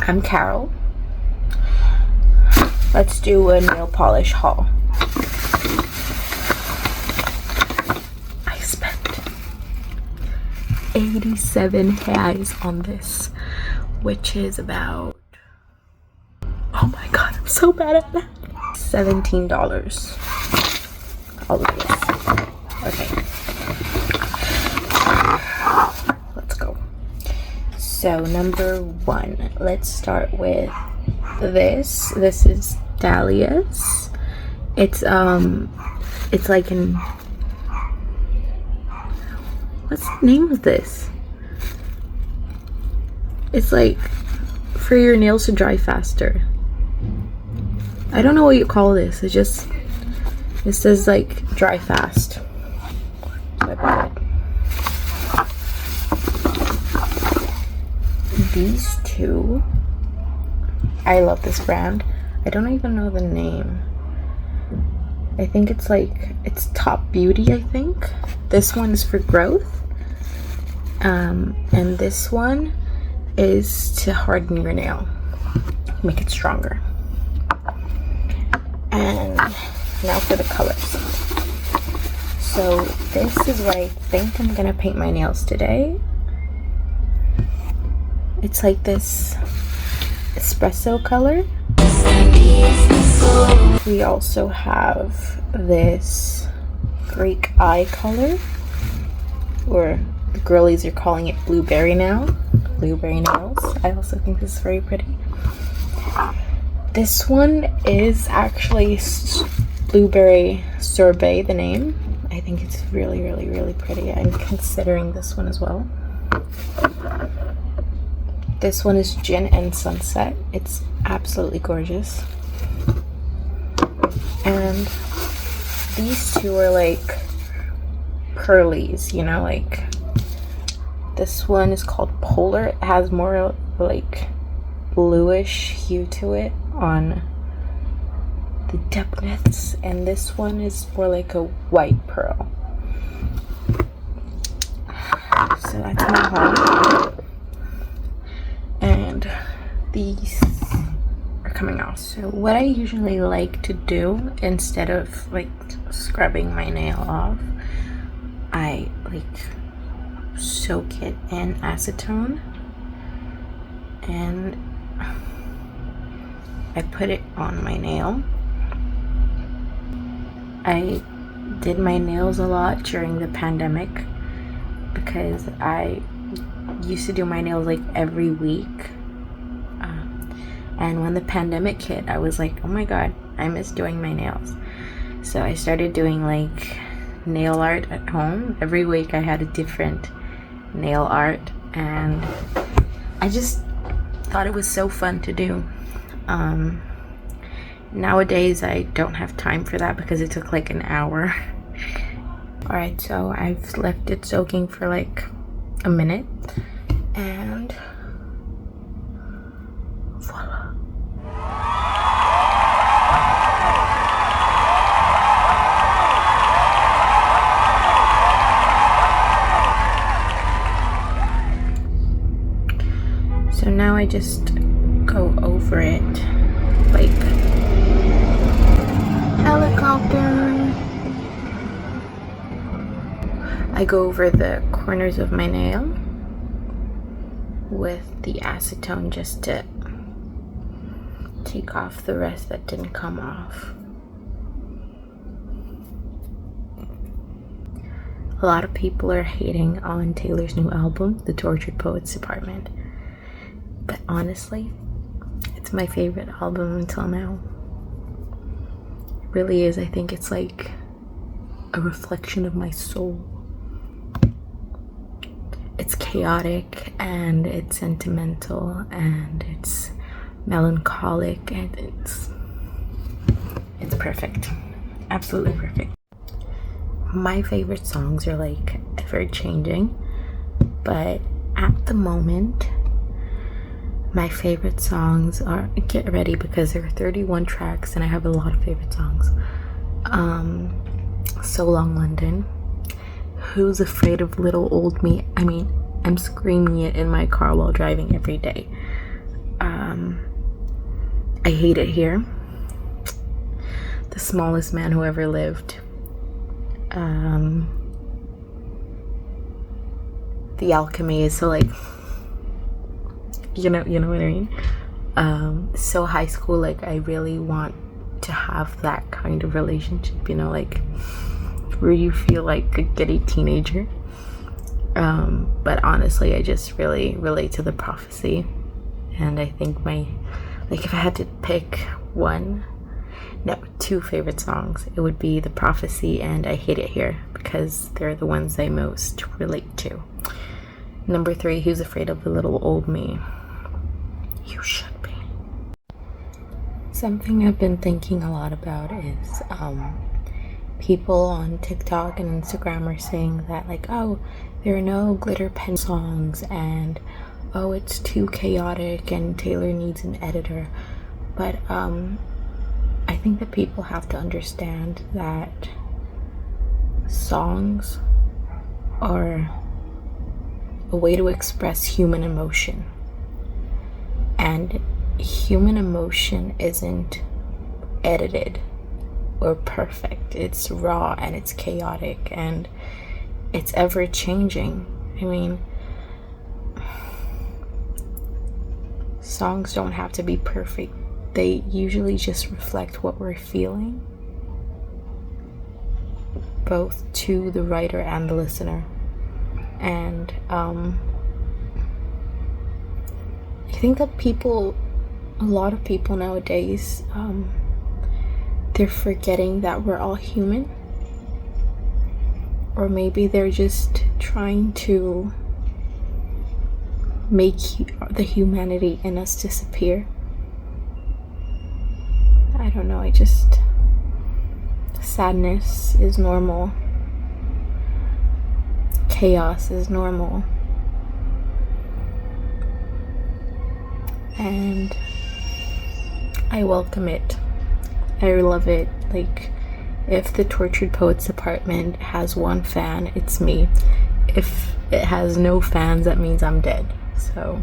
I'm Carol. Let's do a nail polish haul. I spent 87 reais on this, which is about, oh my god, I'm so bad at that. $17. All of this. Okay. Let's go. So number one, let's start with this. This is Dahlia's. It's like an, what's the name of this? It's like for your nails to dry faster. I don't know what you call this. It says like dry fast. So I bought it. These two, I love this brand. I don't even know the name. I think it's Top Beauty, I think. This one is for growth. And this one is to harden your nail, make it stronger. And now for the colors. So this is what I think I'm gonna paint my nails today. It's like this espresso color. We also have this Greek eye color, or the girlies are calling it blueberry now. Blueberry nails. I also think this is very pretty. This one is actually blueberry sorbet, the name. I think it's really, really, really pretty. I'm considering this one as well. This one is Gin and Sunset. It's absolutely gorgeous. And these two are like pearlies, you know, like this one is called Polar. It has more like bluish hue to it on the depths, and this one is more like a white pearl. So that's my haul. And these are coming off. So what I usually like to do, instead of like scrubbing my nail off, I like soak it in acetone and I put it on my nail. I did my nails a lot during the pandemic because I used to do my nails like every week. And when the pandemic hit, I was like, oh my god, I miss doing my nails. So I started doing like nail art at home. Every week I had a different nail art, and I just thought it was so fun to do. Nowadays I don't have time for that because it took like an hour. Alright, so I've left it soaking for like a minute, and voila. So now I just go over it like helicopter. I go over the corners of my nail with the acetone just to take off the rest that didn't come off. A lot of people are hating on Taylor's new album, The Tortured Poets Department. But honestly, it's my favorite album until now. It really is. I think it's like a reflection of my soul. It's chaotic and it's sentimental and it's melancholic and it's perfect. Absolutely perfect. My favorite songs are like ever changing, but at the moment my favorite songs are, get ready because there are 31 tracks and I have a lot of favorite songs. So Long London, Who's Afraid of Little Old Me? I mean, I'm screaming it in my car while driving every day. I Hate It Here, The Smallest Man Who Ever Lived, The Alchemy. So like, you know what I mean. So high school, like I really want to have that kind of relationship, you know, like where you feel like a giddy teenager. But honestly, I just really relate to The Prophecy, and I think if I had to pick two favorite songs, it would be The Prophecy and I Hate It Here, because they're the ones I most relate to. Number 3, Who's Afraid of the Little Old Me? You should be. Something I've been thinking a lot about is people on TikTok and Instagram are saying that like, oh, there are no glitter pen songs, and oh, it's too chaotic and Taylor needs an editor. But I think that people have to understand that songs are a way to express human emotion, and human emotion isn't edited or perfect. It's raw and it's chaotic and it's ever changing. I mean, songs don't have to be perfect. They usually just reflect what we're feeling, both to the writer and the listener. And I think that a lot of people nowadays, they're forgetting that we're all human, or maybe they're just trying to make the humanity in us disappear. I don't know, sadness is normal, chaos is normal, and I welcome it. I love it. Like, if the Tortured Poets Department has one fan, it's me. If it has no fans, that means I'm dead. So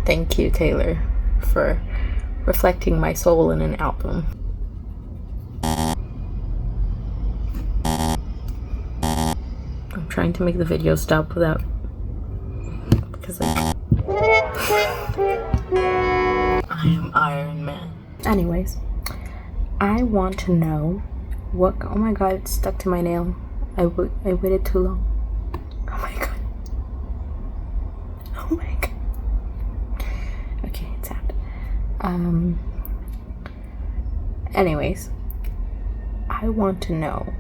thank you, Taylor, for reflecting my soul in an album. I'm trying to make the video stop without, because like I am Iron Man. Anyways, I want to know what, oh my god, it's stuck to my nail. I waited too long. Oh my god. Oh my god. Okay, it's out. Anyways, I want to know,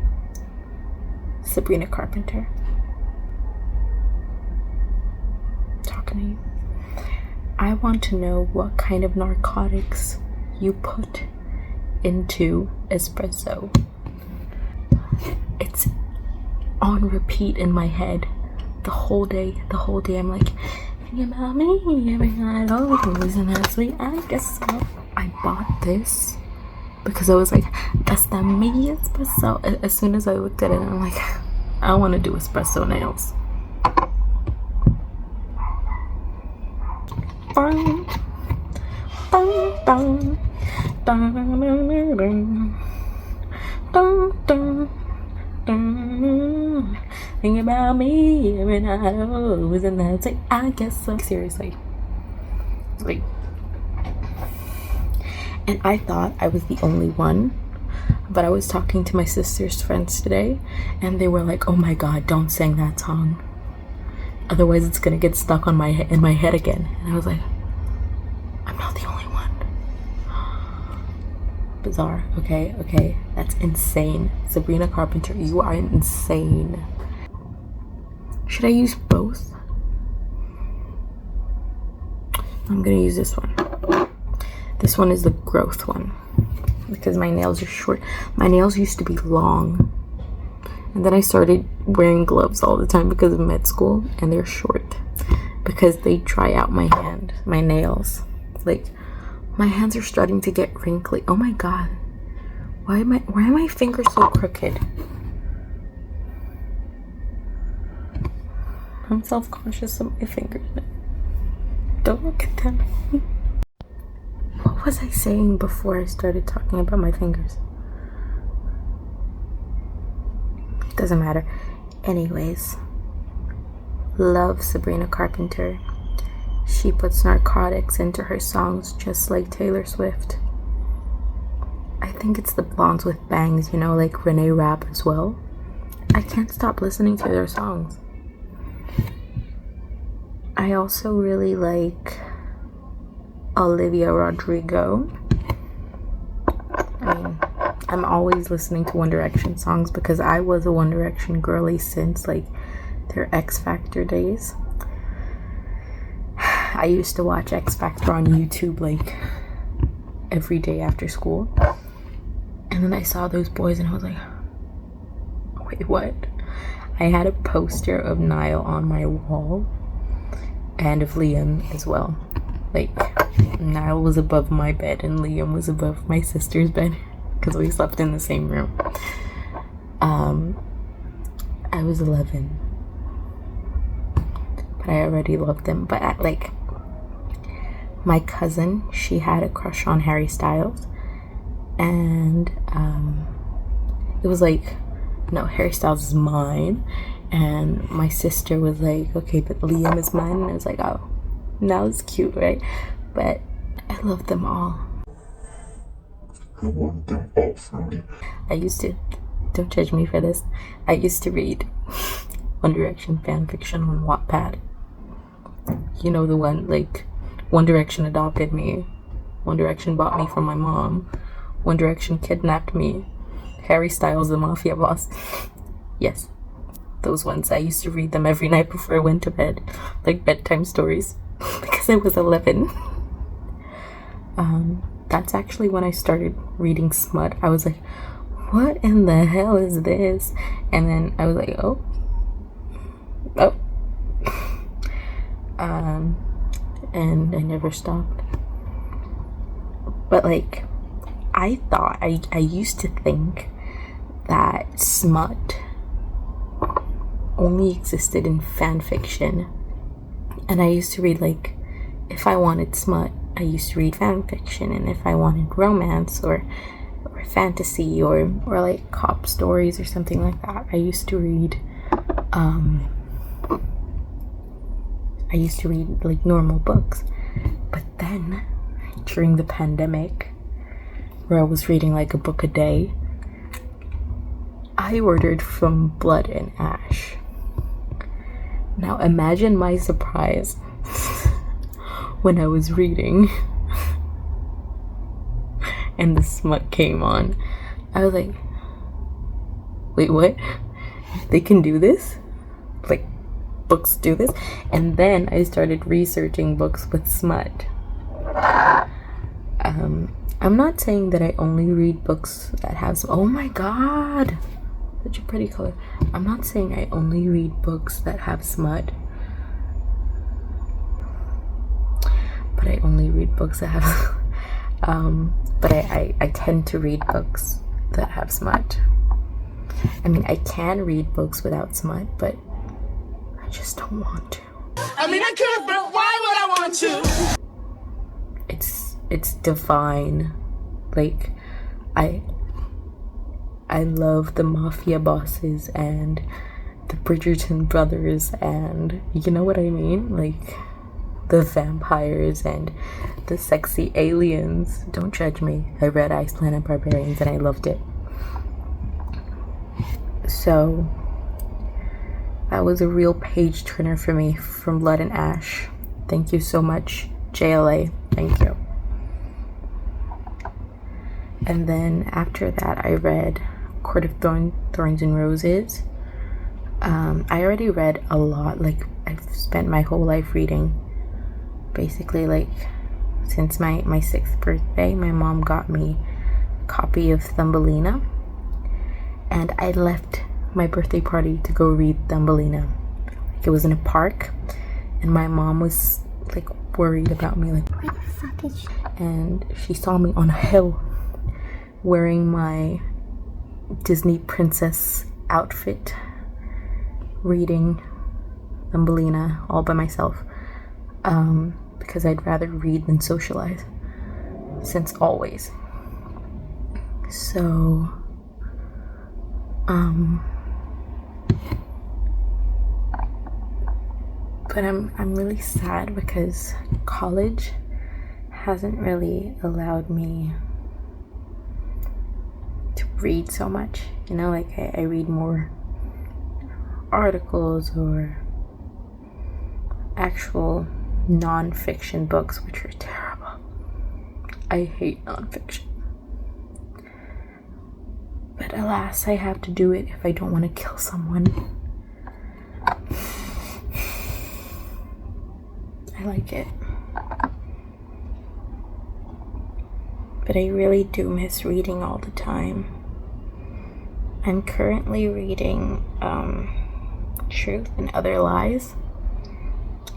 Sabrina Carpenter, talking to you, I want to know what kind of narcotics you put into espresso. It's on repeat in my head the whole day. I'm like, thinking about me, everything I love isn't that sweet. I guess so. I bought this because I was like, that's the me espresso. As soon as I looked at it, I'm like, I want to do espresso nails. Bang, bang, bang, dun, dun, dun, dun, dun. Think about me every night. Oh, isn't that sick? I guess so. Seriously, like, and I thought I was the only one, but I was talking to my sister's friends today, and they were like, "Oh my god, don't sing that song, otherwise it's gonna get stuck on in my head again." And I was like, I'm not the only one. Bizarre. Okay, that's insane. Sabrina Carpenter, you are insane. Should I use both? I'm gonna use this one. This one is the growth one, because my nails are short. My nails used to be long, and then I started wearing gloves all the time because of med school, and they're short because they dry out my nails. Like, my hands are starting to get wrinkly. Oh my god, why are my fingers so crooked? I'm self-conscious of my fingers now. Don't look at them. What was I saying before I started talking about my fingers? Doesn't matter. Anyways, love Sabrina Carpenter. She puts narcotics into her songs just like Taylor Swift. I think it's the blondes with bangs, you know, like Renee Rapp as well. I can't stop listening to their songs. I also really like Olivia Rodrigo. I mean, I'm always listening to One Direction songs because I was a One Direction girly since like their X Factor days. I used to watch X Factor on YouTube like every day after school. And then I saw those boys and I was like, wait, what? I had a poster of Niall on my wall and of Liam as well. Like, Niall was above my bed and Liam was above my sister's bed because we slept in the same room. I was 11, but I already loved them. But like, my cousin, she had a crush on Harry Styles, and it was like, no, Harry Styles is mine, and my sister was like, okay, but Liam is mine, and I was like, oh, now it's cute, right? But I love them all. I want them all for me. I used to, don't judge me for this, I used to read One Direction fan fiction on Wattpad. You know, the one, like, One Direction adopted me, One Direction bought me from my mom, One Direction kidnapped me, Harry Styles the mafia boss. Yes, those ones. I used to read them every night before I went to bed, like bedtime stories, because I was 11. That's actually when I started reading smut. I was like, what in the hell is this? And then I was like, oh. And I never stopped. But like, I used to think that smut only existed in fan fiction. And I used to read, like, if I wanted smut, I used to read fan fiction, and if I wanted romance or fantasy or like cop stories or something like that, I used to read like normal books. But then during the pandemic, where I was reading like a book a day, I ordered From Blood and Ash. Now imagine my surprise when I was reading and the smut came on. I was like, wait, what? They can do this? Like, books do this? And then I started researching books with smut. I'm not saying that I only read books that have, oh my god, such a pretty color. I'm not saying I only read books that have smut, but I only read books that have but I tend to read books that have smut. I mean, I can read books without smut, but I just don't want to. I mean, I could, but why would I want to? It's divine. Like, I love the mafia bosses and the Bridgerton brothers, and you know what I mean? Like, the vampires and the sexy aliens. Don't judge me. I read Ice Planet Barbarians and I loved it. So that was a real page turner for me, From Blood and Ash. Thank you so much, JLA. Thank you. And then after that, I read Court of Thorns and Roses. I already read a lot. Like, I've spent my whole life reading. Basically, like, since my 6th birthday, my mom got me a copy of Thumbelina. And I left my birthday party to go read Thumbelina. Like, it was in a park. And my mom was, like, worried about me. Like, where the fuck is she? And she saw me on a hill wearing my Disney princess outfit, reading Thumbelina all by myself, because I'd rather read than socialize. since always. So but I'm really sad because college hasn't really allowed me to read so much, you know, like I read more articles or actual non-fiction books, which are terrible. I hate non-fiction. But alas, I have to do it if I don't want to kill someone. I like it. But I really do miss reading all the time. I'm currently reading Truth and Other Lies.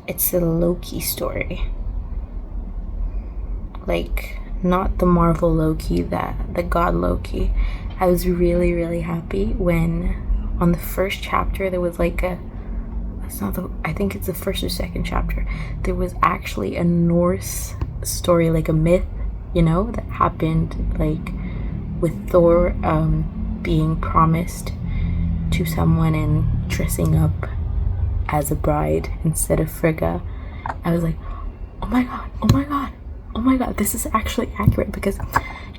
It's a Loki story. Like, not the Marvel Loki, the god Loki. I was really, really happy when on the first chapter there was like I think it's the first or second chapter. There was actually a Norse story, like a myth, you know, that happened like with Thor being promised to someone and dressing up as a bride instead of Frigga. I was like, oh my god, oh my god, oh my god, this is actually accurate. Because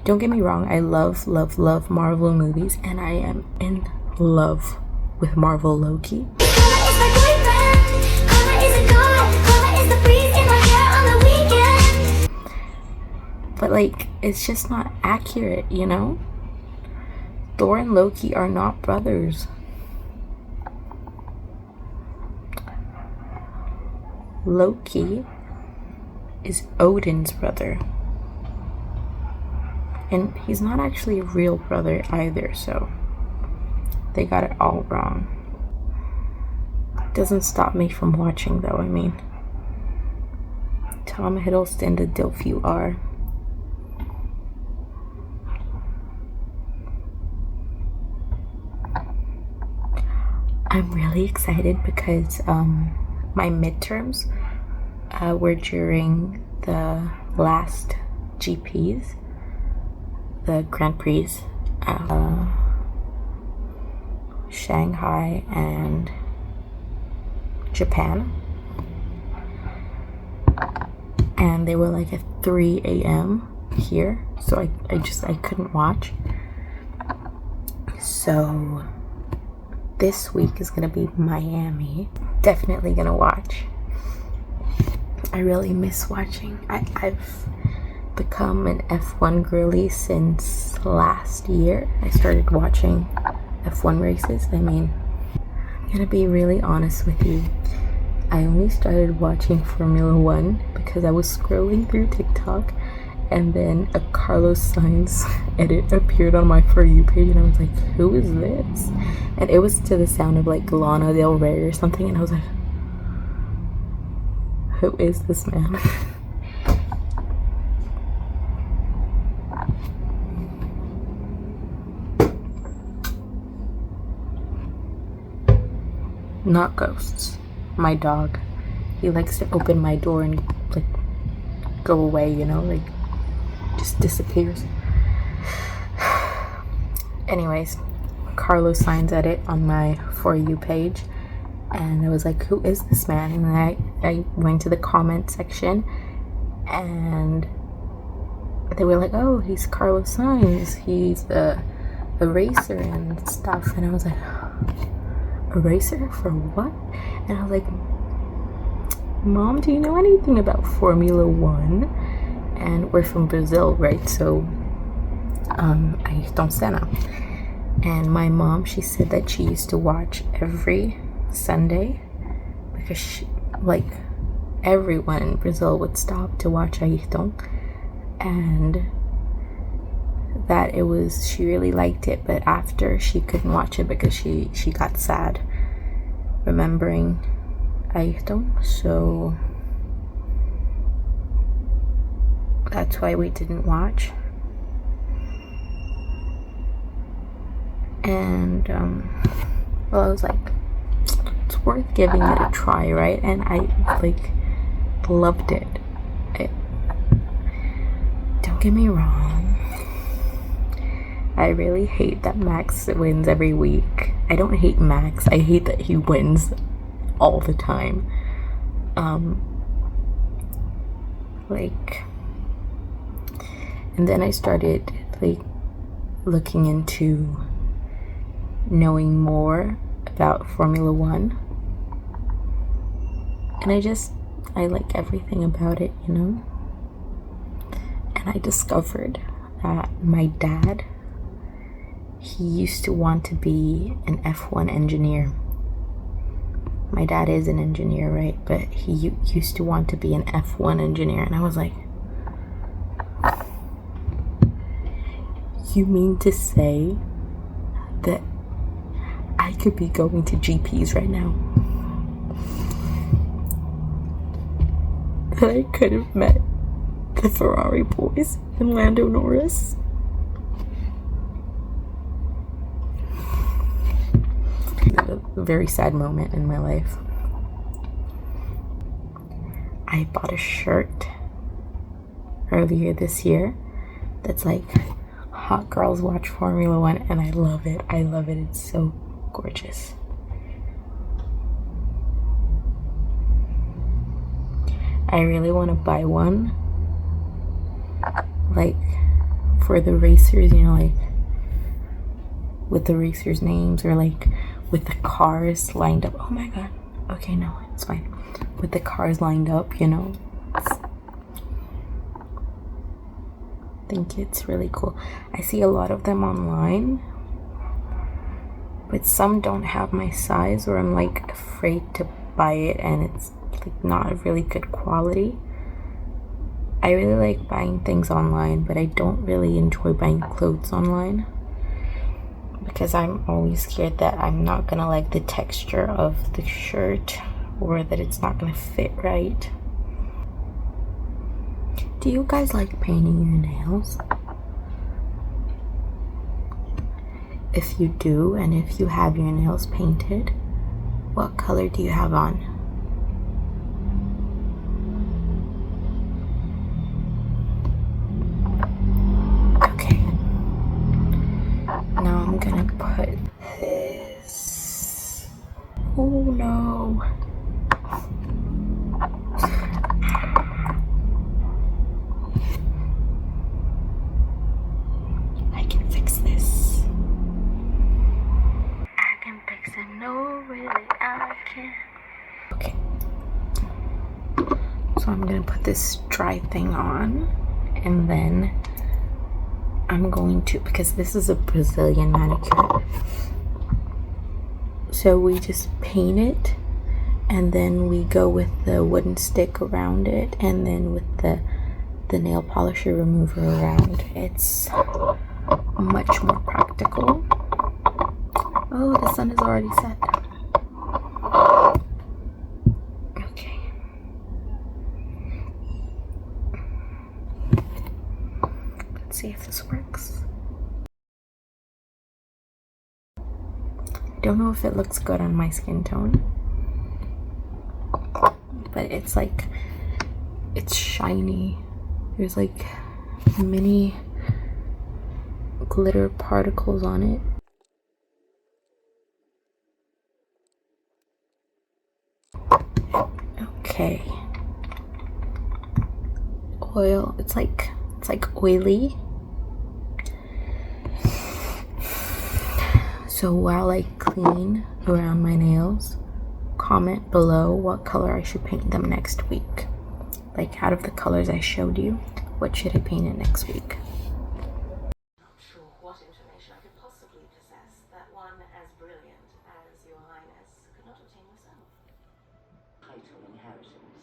don't get me wrong, I love Marvel movies, and I am in love with Marvel Loki. But like, it's just not accurate, you know? Thor and Loki are not brothers. Loki is Odin's brother. And he's not actually a real brother either, so they got it all wrong. Doesn't stop me from watching though, I mean. Tom Hiddleston, the dilf you are. I'm really excited because my midterms were during the last GPs, the Grand Prix, Shanghai and Japan, and they were like at 3 a.m. here, so I couldn't watch. So this week is gonna be Miami. Definitely gonna watch. I really miss watching. I've become an F1 girly since last year. I started watching F1 races. I mean, I'm gonna be really honest with you. I only started watching Formula 1 because I was scrolling through TikTok and then a Carlos Sainz edit appeared on my For You page, and I was like, who is this? And it was to the sound of like Lana Del Rey or something, and I was like, who is this man? Not ghosts. My dog. He likes to open my door and like go away, you know, like just disappears. Anyways, Carlos Sainz edit on my For You page, and I was like, who is this man? And I went to the comment section, and they were like, oh, he's Carlos Sainz, he's a racer and stuff. And I was like, a racer for what? And I was like, Mom, do you know anything about Formula 1? And we're from Brazil, right? So Ayrton Senna. And my mom, she said that she used to watch every Sunday because she, like, everyone in Brazil would stop to watch Ayrton, and that she really liked it, but after she couldn't watch it because she got sad remembering Ayrton, so that's why we didn't watch. And well, I was like, it's worth giving it a try, right? And I like loved it. Don't Don't get me wrong, I really hate that Max wins every week. I don't hate Max, I hate that he wins all the time. Like, and then I started like looking into knowing more about Formula One, and I like everything about it, you know. And I discovered that my dad, he used to want to be an F1 engineer. My dad is an engineer, right? But he used to want to be an F1 engineer. And I was like, you mean to say that I could be going to GPs right now? That I could have met the Ferrari boys and Lando Norris? A very sad moment in my life. I bought a shirt earlier this year that's like hot girls watch Formula One, and I love it. I love it. It's so gorgeous. I really want to buy one, like for the racers, you know, like with the racers' names, or like with the cars lined up. Oh my god. Okay, no, it's fine. With the cars lined up, you know. I think it's really cool. I see a lot of them online, but some don't have my size, or I'm like afraid to buy it and it's like not a really good quality. I really like buying things online, but I don't really enjoy buying clothes online, because I'm always scared that I'm not gonna like the texture of the shirt, or that it's not gonna fit right. Do you guys like painting your nails? If you do, and if you have your nails painted, what color do you have on? Okay. Now I'm gonna put this. Oh no. I can fix this. I can fix it. No, really, I can. Okay. So I'm gonna put this dry thing on, and then I'm going to, because this is a Brazilian manicure, so we just paint it, and then we go with the wooden stick around it, and then with the nail polisher remover around. It's much more practical. Oh, the sun is already set. Okay. Let's see if this works. I don't know if it looks good on my skin tone, but it's like, it's shiny. There's like mini glitter particles on it. Okay. Oil, it's like oily. So while I clean around my nails, comment below what color I should paint them next week. Like, out of the colors I showed you, what should I paint it next week? Not sure what information I could possibly possess that one as brilliant as your highness could not obtain yourself. Title inheritance.